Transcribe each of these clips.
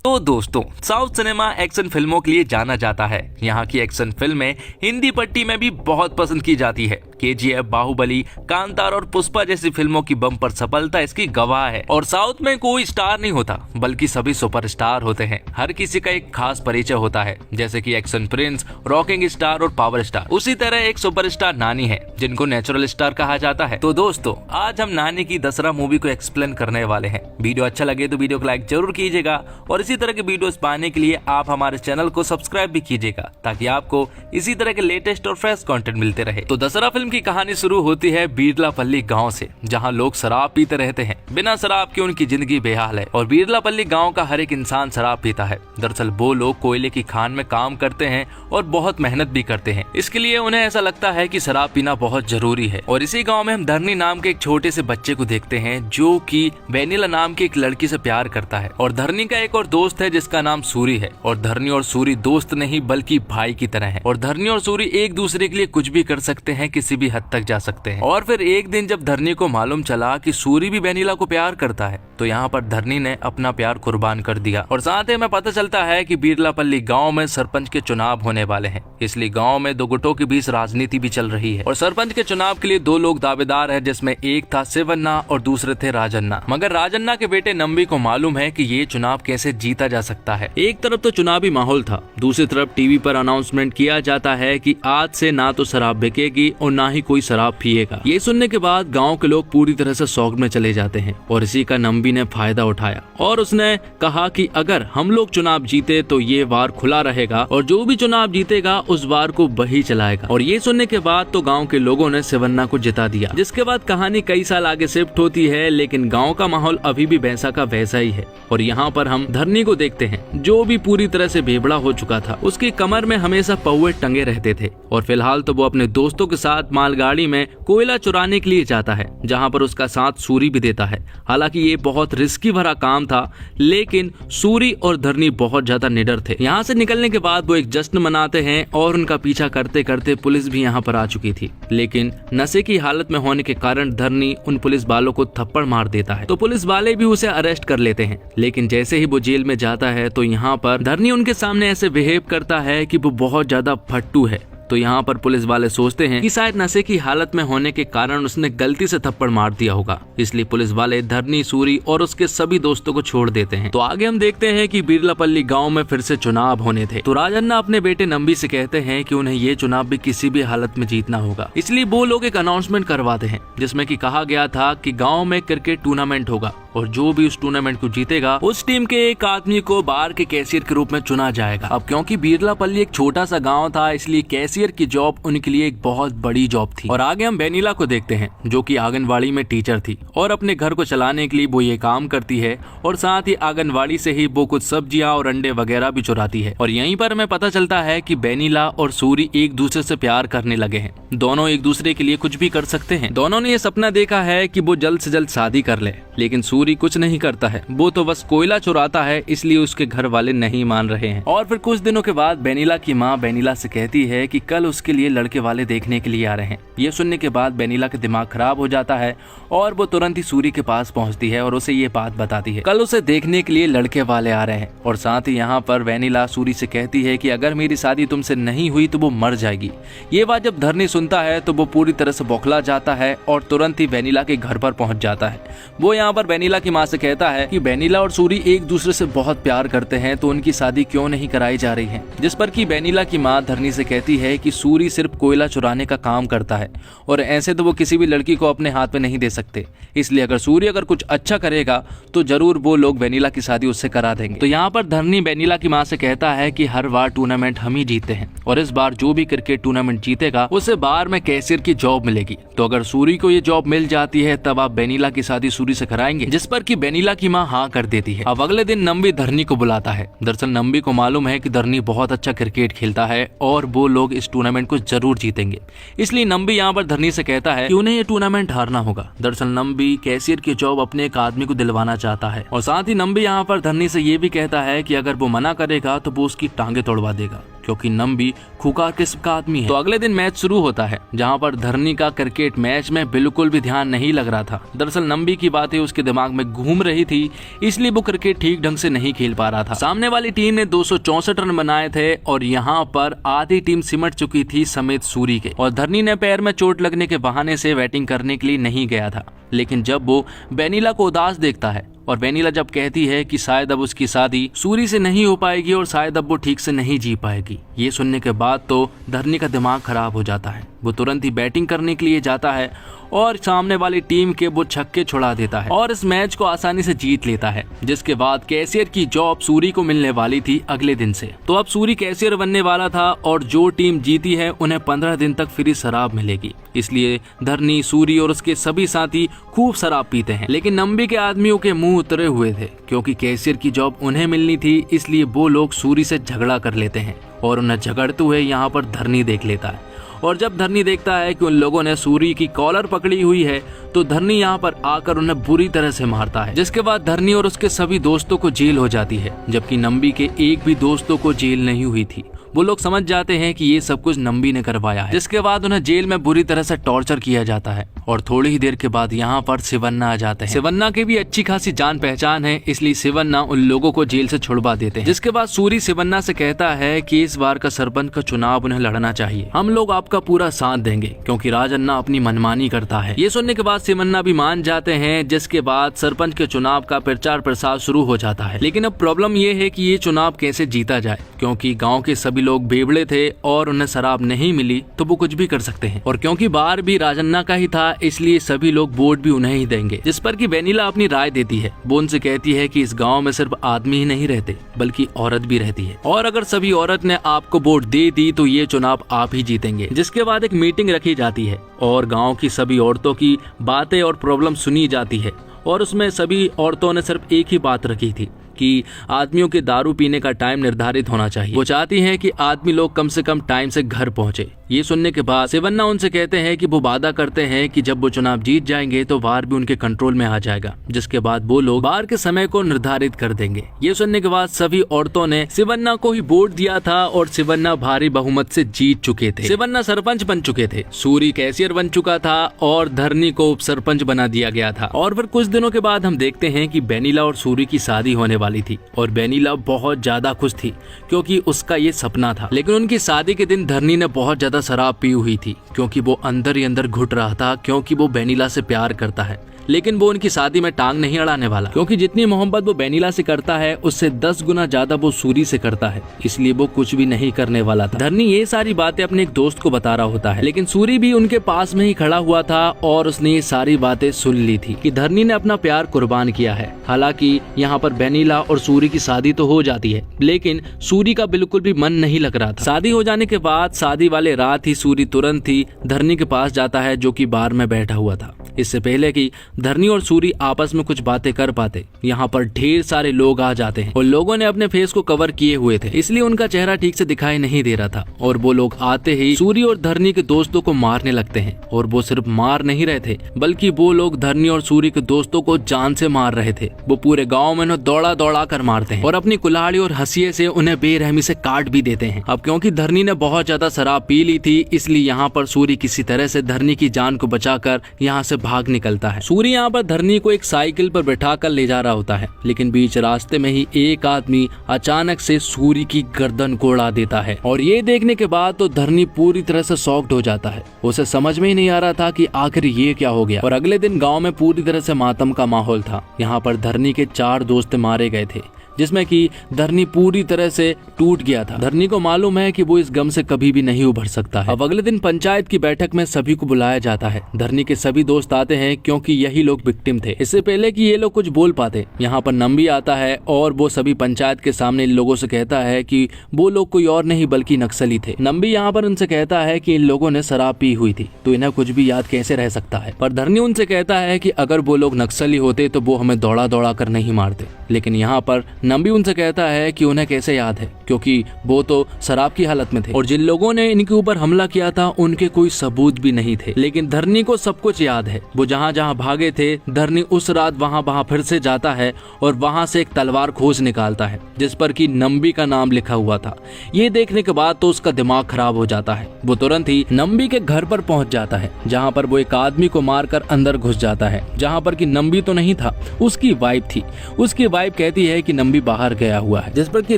तो दोस्तों, south cinema action फिल्मों के लिए जाना जाता है। यहाँ की एक्शन फिल्में हिंदी पट्टी में भी बहुत पसंद की जाती है। केजीएफ, बाहुबली, कांतार और पुष्पा जैसी फिल्मों की बम्पर सफलता इसकी गवाह है। और साउथ में कोई स्टार नहीं होता, बल्कि सभी सुपरस्टार होते हैं। हर किसी का एक खास परिचय होता है, जैसे कि एक्शन प्रिंस, रॉकिंग स्टार और पावर स्टार। उसी तरह एक सुपरस्टार नानी है, जिनको नेचुरल स्टार कहा जाता है। तो दोस्तों, आज हम नानी की दशहरा मूवी को एक्सप्लेन करने वाले हैं। वीडियो अच्छा लगे तो वीडियो को लाइक जरूर कीजिएगा और इसी तरह के वीडियोस पाने के लिए आप हमारे चैनल को सब्सक्राइब भी कीजिएगा, ताकि आपको इसी तरह के लेटेस्ट और फ्रेश कंटेंट मिलते रहे। तो दशहरा फिल्म की कहानी शुरू होती है बीरलापल्ली गांव से, जहां लोग शराब पीते रहते हैं। बिना शराब के उनकी जिंदगी बेहाल है और बीरलापल्ली गांव का हर एक इंसान शराब पीता है। दरअसल वो लोग कोयले की खान में काम करते हैं और बहुत मेहनत भी करते हैं। इसके लिए उन्हें ऐसा लगता है कि शराब पीना बहुत जरूरी है। और इसी गाँव में हम धरनी नाम के एक छोटे से बच्चे को देखते हैं, जो की वेनिला नाम की एक लड़की से प्यार करता है। और धरनी का एक और दोस्त है जिसका नाम सूरी है। और धरनी और सूरी दोस्त नहीं बल्कि भाई की तरह हैं। और धरनी और सूरी एक दूसरे के लिए कुछ भी कर सकते हैं, किसी भी हद तक जा सकते हैं। और फिर एक दिन जब धरनी को मालूम चला कि सूरी भी वेनिला को प्यार करता है, तो यहाँ पर धरनी ने अपना प्यार कुर्बान कर दिया। और साथ ही में पता चलता है कि बीरलापल्ली गाँव में सरपंच के चुनाव होने वाले हैं, इसलिए गाँव में दो गुटों के बीच राजनीति भी चल रही है। और सरपंच के चुनाव के लिए दो लोग दावेदार है, जिसमें एक था शिवन्ना और दूसरे थे राजन्ना। मगर राजन्ना के बेटे नंबी को मालूम है कि ये चुनाव कैसे जीता जा सकता है। एक तरफ तो चुनावी माहौल था, दूसरी तरफ टीवी पर अनाउंसमेंट किया जाता है कि आज से ना तो शराब बिकेगी और ना ही कोई शराब पिएगा। ये सुनने के बाद गांव के लोग पूरी तरह से शौक में चले जाते हैं। और इसी का नंबी ने फायदा उठाया और उसने कहा कि अगर हम लोग चुनाव जीते तो ये वार खुला रहेगा और जो भी चुनाव जीतेगा उस वार को वही चलाएगा। और ये सुनने के बाद तो गाँव के लोगों ने शिवन्ना को जिता दिया। जिसके बाद कहानी कई साल आगे शिफ्ट होती है, लेकिन गाँव का माहौल अभी भी वैसा का वैसा ही है। और यहाँ पर हम धरनी को देखते हैं, जो भी पूरी तरह से बेबड़ा हो चुका था। उसकी कमर में हमेशा पौवे टंगे रहते थे और फिलहाल तो वो अपने दोस्तों के साथ मालगाड़ी में कोयला चुराने के लिए जाता है, जहां पर उसका साथ सूरी भी देता है। हालांकि ये बहुत रिस्की भरा काम था, लेकिन सूरी और धरनी बहुत ज्यादा निडर थे। यहाँ से निकलने के बाद वो एक जश्न मनाते हैं और उनका पीछा करते करते पुलिस भी यहाँ पर आ चुकी थी। लेकिन नशे की हालत में होने के कारण धरनी उन पुलिस वालों को थप्पड़ मार देता है, तो पुलिस वाले भी उसे अरेस्ट कर लेते हैं। लेकिन जैसे ही वो जेल में जाता है तो यहाँ पर धरनी उनके सामने ऐसे बिहेव करता है कि वो बहुत ज्यादा फट्टू है। तो यहाँ पर पुलिस वाले सोचते हैं कि शायद नशे की हालत में होने के कारण उसने गलती से थप्पड़ मार दिया होगा, इसलिए पुलिस वाले धरनी, सूरी और उसके सभी दोस्तों को छोड़ देते हैं। तो आगे हम देखते हैं कि बीरलापल्ली गांव में फिर से चुनाव होने थे। तो राजन्ना अपने बेटे नंबी से कहते हैं कि उन्हें ये चुनाव भी किसी भी हालत में जीतना होगा, इसलिए वो लोग एक अनाउंसमेंट करवाते हैं, जिसमें कि कहा गया था कि गाँव में क्रिकेट टूर्नामेंट होगा और जो भी उस टूर्नामेंट को जीतेगा उस टीम के एक आदमी को बार के कैशियर के रूप में चुना जाएगा। अब क्योंकि बीरलापल्ली एक छोटा सा गांव था, इसलिए कैशियर की जॉब उनके लिए एक बहुत बड़ी जॉब थी। और आगे हम वेनिला को देखते हैं, जो कि आंगनवाड़ी में टीचर थी और अपने घर को चलाने के लिए वो ये काम करती है। और साथ ही आंगनवाड़ी से ही वो कुछ सब्जियां और अंडे वगैरह भी चुराती है। और यहीं पर हमें पता चलता है कि वेनिला और सूरी एक दूसरे से प्यार करने लगे हैं। दोनों एक दूसरे के लिए कुछ भी कर सकते हैं। दोनों ने ये सपना देखा है कि वो जल्द से जल्द शादी कर ले, लेकिन सूरी कुछ नहीं करता है, वो तो बस कोयला चुराता है, इसलिए उसके घर वाले नहीं मान रहे हैं। और फिर कुछ दिनों के बाद वेनिला की माँ वेनिला से कहती है कि कल उसके लिए लड़के वाले देखने के लिए आ रहे हैं। ये सुनने के बाद वेनिला का दिमाग खराब हो जाता है और वो तुरंत ही सूरी के पास पहुंचती है और उसे ये बात बताती है, कल उसे देखने के लिए लड़के वाले आ रहे हैं। और साथ ही यहाँ पर वेनिला सूरी से कहती है कि अगर मेरी शादी तुमसे नहीं हुई तो वो मर जाएगी। ये बात जब धरनी सुनता है तो वो पूरी तरह से बौखला जाता है और तुरंत ही वेनिला के घर पर पहुंच जाता है। वो यहाँ पर वेनिला की माँ से कहता है कि वेनिला और सूरी एक दूसरे से बहुत प्यार करते हैं, तो उनकी शादी क्यों नहीं कराई जा रही है। जिस पर कि वेनिला की माँ धरनी से कहती है कि सूरी सिर्फ कोयला चुराने का काम करता है और ऐसे तो वो किसी भी लड़की को अपने हाथ में नहीं दे सकते, इसलिए अगर सूरी अगर कुछ अच्छा करेगा तो जरूर वो लोग वेनिला की शादी उससे करा देंगे। तो यहाँ पर धरनी वेनिला की माँ से कहता है कि हर बार टूर्नामेंट हम ही जीतते हैं और इस बार जो भी क्रिकेट टूर्नामेंट जीतेगा उसे बार में कैशियर की जॉब मिलेगी। तो अगर सूरी को ये जॉब मिल जाती है तब आप वेनिला की शादी सूरी से कराएंगे। जिस पर कि वेनिला की माँ हाँ कर देती है। अब अगले दिन नंबी धरनी को बुलाता है। दरअसल नंबी को मालूम है कि धरनी बहुत अच्छा क्रिकेट खेलता है और वो लोग इस टूर्नामेंट को जरूर जीतेंगे, इसलिए नंबी यहाँ पर धरनी से कहता है कि उन्हें ये टूर्नामेंट हारना होगा। दरअसल नंबी कैशियर की जॉब अपने एक आदमी को दिलवाना चाहता है और साथ ही नंबी यहाँ पर धरनी से ये भी कहता है कि अगर वो मना करेगा तो वो उसकी टांगे तोड़वा देगा। क्योंकि नंबी खुकार किस्म का आदमी है। तो अगले दिन मैच शुरू होता है, जहां पर धरनी का क्रिकेट मैच में बिल्कुल भी ध्यान नहीं लग रहा था। दरअसल नंबी की बातें उसके दिमाग में घूम रही थी, इसलिए वो क्रिकेट ठीक ढंग से नहीं खेल पा रहा था। सामने वाली टीम ने 264 रन बनाए थे और यहाँ पर आधी टीम सिमट चुकी थी समेत सूरी के, और धरनी ने पैर में चोट लगने के बहाने से बैटिंग करने के लिए नहीं गया था। लेकिन जब वो वेनिला को उदास देखता है और वेनिला जब कहती है कि शायद अब उसकी शादी सूरी से नहीं हो पाएगी और शायद अब वो ठीक से नहीं जी पाएगी, ये सुनने के बाद तो धरनी का दिमाग खराब हो जाता है। वो तुरंत ही बैटिंग करने के लिए जाता है और सामने वाली टीम के वो छक्के छुड़ा देता है और इस मैच को आसानी से जीत लेता है। जिसके बाद कैशियर की जॉब सूरी को मिलने वाली थी अगले दिन से। तो अब सूरी कैशियर बनने वाला था और जो टीम जीती है उन्हें 15 दिन तक फ्री शराब मिलेगी। इसलिए धरनी, सूरी और उसके सभी साथी खूब शराब पीते हैं। लेकिन नंबी के आदमियों के मुंह उतरे हुए थे, क्योंकि कैशियर की जॉब उन्हें मिलनी थी। इसलिए वो लोग सूरी से झगड़ा कर लेते हैं और उन्हें झगड़ते हुए यहाँ पर धरनी देख लेता है। और जब धरनी देखता है कि उन लोगों ने सूरी की कॉलर पकड़ी हुई है, तो धरनी यहाँ पर आकर उन्हें बुरी तरह से मारता है। जिसके बाद धरनी और उसके सभी दोस्तों को जेल हो जाती है, जबकि नंबी के एक भी दोस्तों को जेल नहीं हुई थी। वो लोग समझ जाते हैं कि ये सब कुछ नंबी ने करवाया है। जिसके बाद उन्हें जेल में बुरी तरह से टॉर्चर किया जाता है और थोड़ी ही देर के बाद यहाँ पर शिवन्ना आ जाते हैं। शिवन्ना की भी अच्छी खासी जान पहचान है, इसलिए शिवन्ना उन लोगों को जेल से छुड़वा देते हैं। जिसके बाद सूरी शिवन्ना से कहता है कि इस बार का सरपंच का चुनाव उन्हें लड़ना चाहिए, हम लोग आपका पूरा साथ देंगे क्योंकि राजन्ना अपनी मनमानी करता है। ये सुनने के बाद शिवन्ना भी मान जाते हैं। जिसके बाद सरपंच के चुनाव का प्रचार प्रसार शुरू हो जाता है। लेकिन अब प्रॉब्लम ये है कि ये चुनाव कैसे जीता जाए, क्योंकि गाँव के सभी लोग बेवड़े थे और उन्हें शराब नहीं मिली तो वो कुछ भी कर सकते हैं। और क्योंकि बार भी राजन्ना का ही था, इसलिए सभी लोग वोट भी उन्हें ही देंगे। जिस पर कि वेनिला अपनी राय देती है। वो उनसे कहती है कि इस गांव में सिर्फ आदमी ही नहीं रहते बल्कि औरत भी रहती है, और अगर सभी औरत ने आपको वोट दे दी तो ये चुनाव आप ही जीतेंगे। जिसके बाद एक मीटिंग रखी जाती है और गाँव की सभी औरतों की बातें और प्रॉब्लम सुनी जाती है। और उसमें सभी औरतों ने सिर्फ एक ही बात रखी थी कि आदमियों के दारू पीने का टाइम निर्धारित होना चाहिए। वो चाहती हैं कि आदमी लोग कम से कम टाइम से घर पहुंचे। ये सुनने के बाद शिवन्ना उनसे कहते हैं कि वो वादा करते हैं कि जब वो चुनाव जीत जाएंगे तो बार भी उनके कंट्रोल में आ जाएगा। जिसके बाद वो लोग बार के समय को निर्धारित कर देंगे। ये सुनने के बाद सभी औरतों ने शिवन्ना को ही वोट दिया था और शिवन्ना भारी बहुमत से जीत चुके थे। शिवन्ना सरपंच बन चुके थे, सूरी कैशियर बन चुका था और धरनी को उप सरपंच बना दिया गया था। और फिर कुछ दिनों के बाद हम देखते हैं कि वेनिला और सूरी की शादी होने वाली थी और वेनिला बहुत ज्यादा खुश थी क्योंकि उसका ये सपना था। लेकिन उनकी शादी के दिन धरनी ने बहुत ज्यादा शराब पी हुई थी, क्योंकि वो अंदर ही अंदर घुट रहा था, क्योंकि वो वेनिला से प्यार करता है। लेकिन वो उनकी शादी में टांग नहीं अड़ाने वाला, क्योंकि जितनी मोहब्बत वो वेनिला से करता है उससे 10 गुना ज्यादा वो सूरी से करता है। इसलिए वो कुछ भी नहीं करने वाला था। धरनी ये सारी बातें अपने एक दोस्त को बता रहा होता है, लेकिन सूरी भी उनके पास में ही खड़ा हुआ था और उसने ये सारी बातें सुन ली थी कि धरनी ने अपना प्यार कुर्बान किया है। हालांकि यहाँ पर वेनिला और सूरी की शादी तो हो जाती है, लेकिन सूरी का बिल्कुल भी मन नहीं लग रहा था। शादी हो जाने के बाद शादी वाले रात ही सूरी तुरंत ही धरनी के पास जाता है, जो कि बार में बैठा हुआ था। इससे पहले कि धरनी और सूरी आपस में कुछ बातें कर पाते, यहाँ पर ढेर सारे लोग आ जाते हैं और लोगों ने अपने फेस को कवर किए हुए थे, इसलिए उनका चेहरा ठीक से दिखाई नहीं दे रहा था। और वो लोग आते ही सूरी और धरनी के दोस्तों को मारने लगते हैं। और वो सिर्फ मार नहीं रहे थे, बल्कि वो लोग धरनी और सूरी के दोस्तों को जान से मार रहे थे। वो पूरे गाँव में उन्हें दौड़ा दौड़ा कर मारते हैं और अपनी कुल्हाड़ी और हंसिये से उन्हें बेरहमी से काट भी देते हैं। अब क्योंकि धरनी ने बहुत ज्यादा शराब पी ली थी, इसलिए यहाँ पर सूरी किसी तरह से धरनी की जान को बचाकर यहाँ से भाग निकलता है। सूरी यहाँ पर धरनी को एक साइकिल पर बैठा कर ले जा रहा होता है, लेकिन बीच रास्ते में ही एक आदमी अचानक से सूरी की गर्दन को उड़ा देता है। और ये देखने के बाद तो धरनी पूरी तरह से शॉक्ड हो जाता है। उसे समझ में ही नहीं आ रहा था कि आखिर ये क्या हो गया। और अगले दिन गांव में पूरी तरह से मातम का माहौल था। यहाँ पर धरनी के 4 दोस्त मारे गए थे, जिसमें कि धरनी पूरी तरह से टूट गया था। धरनी को मालूम है कि वो इस गम से कभी भी नहीं उभर सकता है। अब अगले दिन पंचायत की बैठक में सभी को बुलाया जाता है। धरनी के सभी दोस्त आते हैं, क्योंकि यही लोग विक्टिम थे। इससे पहले कि ये लोग कुछ बोल पाते, यहाँ पर नंबी आता है और वो सभी पंचायत के सामने इन लोगों से कहता है कि वो लोग कोई और नहीं बल्कि नक्सली थे। नंबी यहाँ पर उनसे कहता है कि इन लोगों ने शराब पी हुई थी, तो इन्हें कुछ भी याद कैसे रह सकता है। पर धरनी उनसे कहता है कि अगर वो लोग नक्सली होते तो वो हमें दौड़ा दौड़ा कर नहीं मारते, लेकिन यहाँ पर नंबी उनसे कहता है कि उन्हें कैसे याद है, क्योंकि वो तो शराब की हालत में थे और जिन लोगों ने इनके ऊपर हमला किया था उनके कोई सबूत भी नहीं थे। लेकिन धरनी को सब कुछ याद है। वो जहाँ जहाँ भागे थे, धरनी उस रात वहाँ फिर से जाता है और वहाँ से एक तलवार खोज निकालता है जिस पर कि नंबी का नाम लिखा हुआ था। ये देखने के बाद तो उसका दिमाग खराब हो जाता है। वो तुरंत ही नंबी के घर पर पहुंच जाता है, जहाँ पर वो एक आदमी को मारकर अंदर घुस जाता है, जहाँ पर कि नंबी तो नहीं था, उसकी वाइफ थी। उसकी वाइफ कहती है कि नंबी बाहर गया हुआ है, जिस पर कि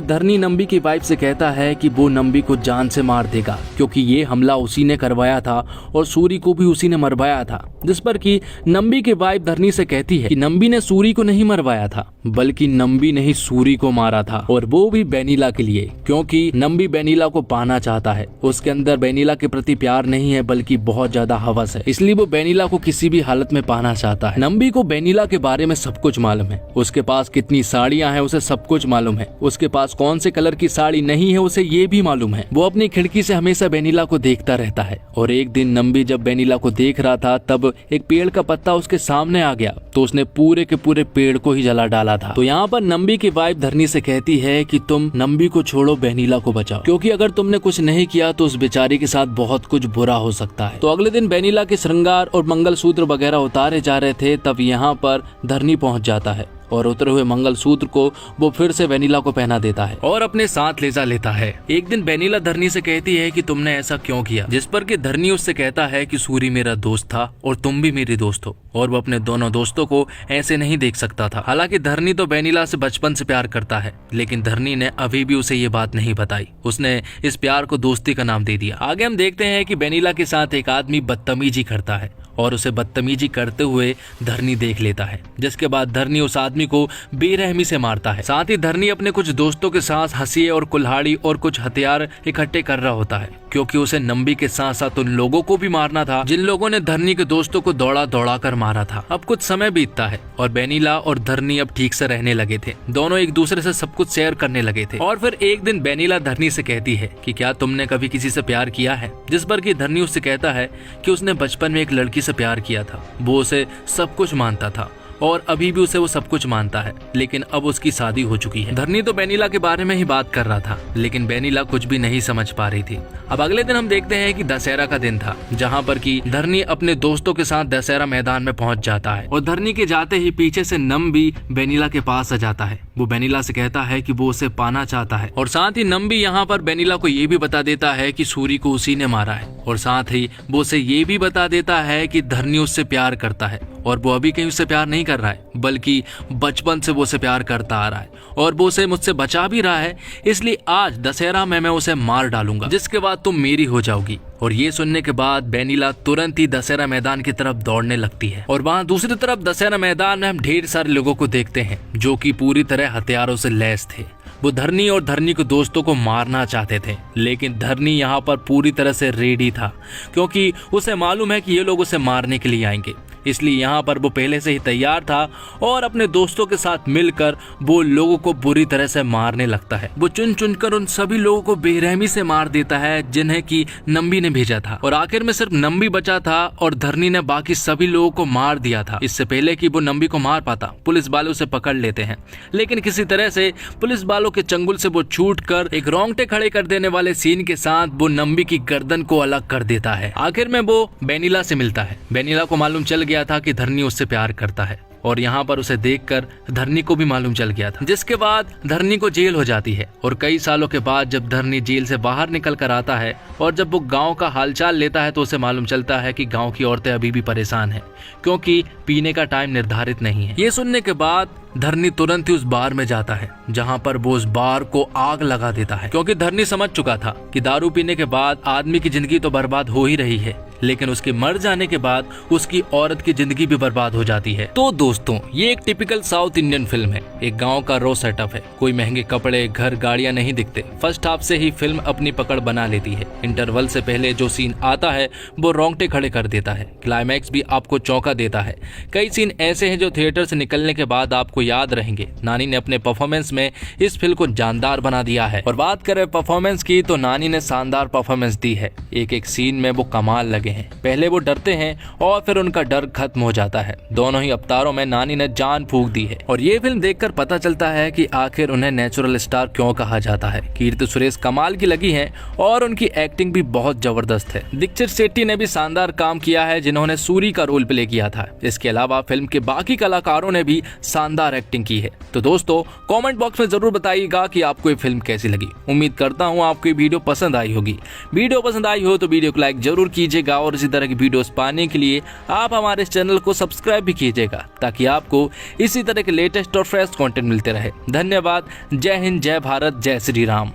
धरनी नंबी की वाइफ से कहता है कि वो नंबी को जान से मार देगा, क्योंकि ये हमला उसी ने करवाया था और सूरी को भी उसी ने मरवाया था। जिस पर कि नंबी की वाइफ धरनी से कहती है कि नंबी ने सूरी को नहीं मरवाया था, बल्कि नंबी ने ही सूरी को मारा था, और वो भी बेनीला के लिए, क्योंकि नंबी बेनीला को पाना चाहता है। उसके अंदर बेनीला के प्रति प्यार नहीं है, बल्कि बहुत ज्यादा हवस है, इसलिए वो बेनीला को किसी भी हालत में पाना चाहता है। नंबी को बेनीला के बारे में सब कुछ मालूम है। उसके पास कितनी साड़ियां हैं उसे सब कुछ मालूम है। उसके पास कौन से कलर की साड़ी नहीं है उसे ये भी मालूम है। वो अपनी खिड़की से हमेशा बेनीला को देखता रहता है। और एक दिन नंबी जब बेनीला को देख रहा था तब एक पेड़ का पत्ता उसके सामने आ गया, तो उसने पूरे के पूरे पेड़ को ही जला डाला था। तो यहाँ पर नंबी की वाइफ धरनी से कहती है कि तुम नंबी को छोड़ो, बेनीला को बचाओ, क्योंकि अगर तुमने कुछ नहीं किया तो उस बेचारी के साथ बहुत कुछ बुरा हो सकता है। तो अगले दिन बेनीला के श्रृंगार और मंगलसूत्र वगैरह उतारे जा रहे थे, तब यहाँ पर धरनी पहुंच जाता है और उतरे हुए मंगलसूत्र को वो फिर से बेनीला को पहना देता है और अपने साथ ले जा लेता है। एक दिन बेनीला धरनी से कहती है कि तुमने ऐसा क्यों किया, जिस पर कि धरनी उससे कहता है कि सूरी मेरा दोस्त था और तुम भी मेरी दोस्त हो, और वो अपने दोनों दोस्तों को ऐसे नहीं देख सकता था। हालांकि धरनी तो बेनीला से बचपन से प्यार करता है, लेकिन धरनी ने अभी भी उसे ये बात नहीं बताई। उसने इस प्यार को दोस्ती का नाम दे दिया। आगे हम देखते हैं कि बेनीला के साथ एक आदमी बदतमीजी करता है और उसे बदतमीजी करते हुए धरनी देख लेता है, जिसके बाद धरनी उस आदमी को बेरहमी से मारता है। साथ ही धरनी अपने कुछ दोस्तों के साथ हंसिए और कुल्हाड़ी और कुछ हथियार इकट्ठे कर रहा होता है, क्योंकि उसे नंबी के साथ साथ उन लोगों को भी मारना था जिन लोगों ने धरनी के दोस्तों को दौड़ा दौड़ा कर मारा था। अब कुछ समय बीतता है और बेनीला और धरनी अब ठीक से रहने लगे थे। दोनों एक दूसरे से सब कुछ शेयर करने लगे थे। और फिर एक दिन बेनीला धरनी से कहती है कि क्या तुमने कभी किसी से प्यार किया है, जिस पर कि धरनी उससे कहता है कि उसने बचपन में एक लड़की से प्यार किया था। वो उसे सब कुछ मानता था और अभी भी उसे वो सब कुछ मानता है, लेकिन अब उसकी शादी हो चुकी है। धरनी तो बेनीला के बारे में ही बात कर रहा था, लेकिन बेनीला कुछ भी नहीं समझ पा रही थी। अब अगले दिन हम देखते हैं कि दशहरा का दिन था, जहाँ पर कि धरनी अपने दोस्तों के साथ दशहरा मैदान में पहुंच जाता है और धरनी के जाते ही पीछे से नंबी बेनीला के पास आ जाता है। वो बेनीला से कहता है कि वो उसे पाना चाहता है और साथ ही नंबी यहाँ पर बेनीला को ये भी बता देता है कि सूरी को उसी ने मारा है, और साथ ही वो उसे ये भी बता देता है कि धरनी उससे प्यार करता है और वो अभी कहीं उससे प्यार नहीं कर रहा है, बल्कि बचपन से वो उसे प्यार करता आ रहा है और वो उसे मुझसे बचा भी रहा है। इसलिए आज दशहरा में मैं उसे मार डालूंगा, जिसके बाद तुम मेरी हो जाओगी। और ये सुनने के बाद बेनीला तुरंत ही दशहरा मैदान की तरफ दौड़ने लगती है। और वहाँ दूसरी तरफ दशहरा मैदान में हम ढेर सारे लोगों को देखते हैं जो कि पूरी तरह हथियारों से लैस थे। वो धरनी और धरनी के दोस्तों को मारना चाहते थे, लेकिन धरनी यहाँ पर पूरी तरह से रेडी था, क्योंकि उसे मालूम है कि ये लोग उसे मारने के लिए आएंगे। इसलिए यहाँ पर वो पहले से ही तैयार था और अपने दोस्तों के साथ मिलकर वो लोगों को बुरी तरह से मारने लगता है। वो चुन चुनकर उन सभी लोगों को बेरहमी से मार देता है जिन्हें कि नंबी ने भेजा था, और आखिर में सिर्फ नंबी बचा था और धरनी ने बाकी सभी लोगों को मार दिया था। इससे पहले कि वो नंबी को मार पाता, पुलिस वाले उसे पकड़ लेते हैं, लेकिन किसी तरह से पुलिस वालों के चंगुल से वो छूटकर एक रोंगटे खड़े कर देने वाले सीन के साथ वो नंबी की गर्दन को अलग कर देता है। आखिर में वो बेनीला से मिलता है। बेनीला को मालूम चल गया था कि धरनी उससे प्यार करता है, और यहाँ पर उसे देखकर धरनी को भी मालूम चल गया था, जिसके बाद धरनी को जेल हो जाती है। और कई सालों के बाद जब धरनी जेल से बाहर निकल कर आता है और जब वो गांव का हालचाल लेता है तो उसे मालूम चलता है कि गांव की औरतें अभी भी परेशान हैं, क्योंकि पीने का टाइम निर्धारित नहीं है। ये सुनने के बाद धरनी तुरंत ही उस बार में जाता है, जहाँ पर वो उस बार को आग लगा देता है, क्योंकि धरनी समझ चुका था कि दारू पीने के बाद आदमी की जिंदगी तो बर्बाद हो ही रही है, लेकिन उसके मर जाने के बाद उसकी औरत की जिंदगी भी बर्बाद हो जाती है। तो दोस्तों, ये एक टिपिकल साउथ इंडियन फिल्म है। एक गांव का रो सेटअप है, कोई महंगे कपड़े, घर, गाड़ियां नहीं दिखते। फर्स्ट हाफ से ही फिल्म अपनी पकड़ बना लेती है। इंटरवल से पहले जो सीन आता है वो रोंगटे खड़े कर देता है। क्लाइमैक्स भी आपको चौंका देता है। कई सीन ऐसे हैं जो थिएटर से निकलने के बाद आपको याद रहेंगे। नानी ने अपने परफॉर्मेंस में इस फिल्म को जानदार बना दिया है। और बात करें परफॉर्मेंस की, तो नानी ने शानदार परफॉर्मेंस दी है। एक एक सीन में वो कमाल लगे लगे हैं। पहले वो डरते हैं और फिर उनका डर खत्म हो जाता है। दोनों ही अवतारों में नानी ने जान फूंक दी है और ये फिल्म देखकर पता चलता है कि आखिर उन्हें नेचुरल स्टार क्यों कहा जाता है। कीर्ति सुरेश कमाल की लगी है और उनकी एक्टिंग भी बहुत जबरदस्त है। दीक्षित शेट्टी ने भी शानदार काम किया है, जिन्होंने सूरी का रोल प्ले किया था। इसके अलावा फिल्म के बाकी कलाकारों ने भी शानदार एक्टिंग की है। तो दोस्तों कमेंट बॉक्स में जरूर बताइएगा कि आपको ये फिल्म कैसी लगी। उम्मीद करता हूँ आपको ये वीडियो पसंद आई होगी। वीडियो पसंद आई हो तो वीडियो को लाइक जरूर कीजिएगा और इसी तरह की वीडियोस पाने के लिए आप हमारे इस चैनल को सब्सक्राइब भी कीजिएगा, ताकि आपको इसी तरह के लेटेस्ट और फ्रेश कंटेंट मिलते रहे। धन्यवाद। जय हिंद, जय भारत, जय श्री राम।